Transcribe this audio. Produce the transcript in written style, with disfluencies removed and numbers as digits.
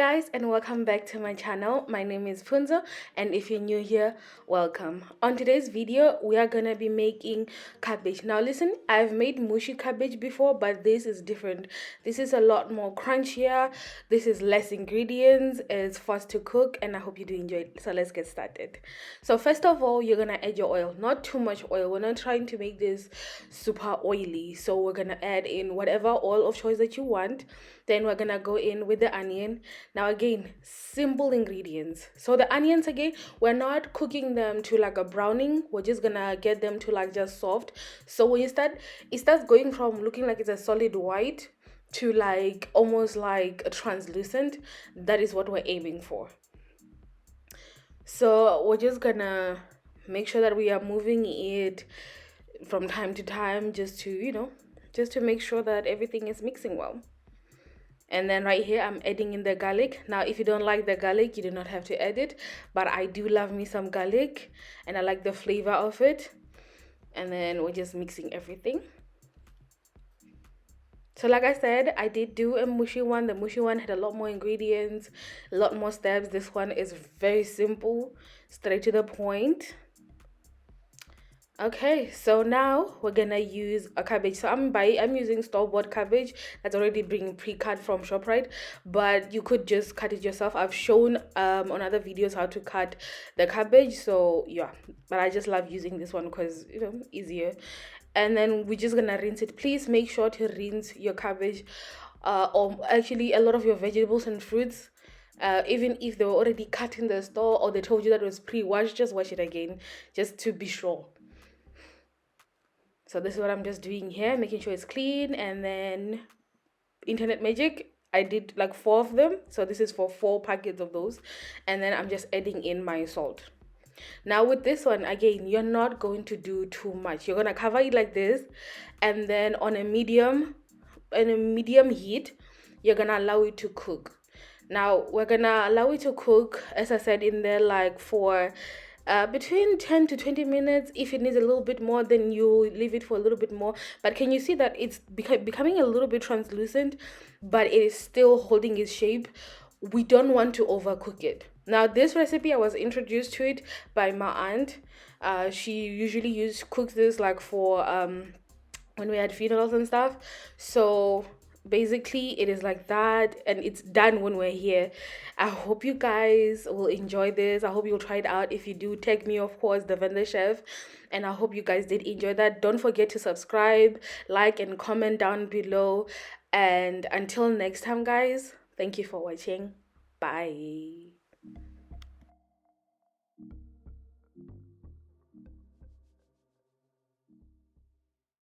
Guys, and welcome back to my channel. My name is Funzo, and if you're new here, welcome. On today's video we are gonna be making cabbage. Now listen, I've made mushy cabbage before, but this is different. This is a lot more crunchier. This is less ingredients, it's fast to cook, and I hope you do enjoy it. So let's get started. So first of all, you're gonna add your oil. Not too much oil. We're not trying to make this super oily, so we're gonna add in whatever oil of choice that you want. Then we're gonna go in with the onion. Now again, simple ingredients. So the onions, again, we're not cooking them to like a browning. We're just gonna get them to like just soft. So when you start, it starts going from looking like it's a solid white to like almost like a translucent. That is what we're aiming for. So we're just gonna make sure that we are moving it from time to time, just to make sure that everything is mixing well. And then right here I'm adding in the garlic. Now if you don't like the garlic, you do not have to add it, but I do love me some garlic and I like the flavor of it. And then we're just mixing everything. So like I said, I did do a mushy one. The mushy one had a lot more ingredients, a lot more steps. This one is very simple, straight to the point. Okay, so now we're gonna use a cabbage. So I'm using store-bought cabbage that's already been pre-cut from ShopRite, but you could just cut it yourself. I've shown on other videos how to cut the cabbage, so yeah, but I just love using this one because easier. And then we're just gonna rinse it. Please make sure to rinse your cabbage, or actually a lot of your vegetables and fruits. Even if they were already cut in the store or they told you that it was pre-washed, just wash it again just to be sure. So this is what I'm just doing here, making sure it's clean. And then internet magic, I did like 4 of them, so this is for 4 packets of those. And then I'm just adding in my salt. Now with this one, again, you're not going to do too much. You're gonna cover it like this, and then on a medium heat, you're gonna allow it to cook. Now we're gonna allow it to cook, as I said, in there like for between 10 to 20 minutes. If it needs a little bit more, then you leave it for a little bit more. But can you see that it's becoming a little bit translucent, but it is still holding its shape? We don't want to overcook it. Now this recipe, I was introduced to it by my aunt. She usually cooks this like for when we had funerals and stuff. So basically it is like that, and it's done when we're here. I hope you guys will enjoy this. I hope you'll try it out. If you do, tag me, of course, the vendor chef. And I hope you guys did enjoy that. Don't forget to subscribe, like, and comment down below. And until next time, guys, thank you for watching. Bye.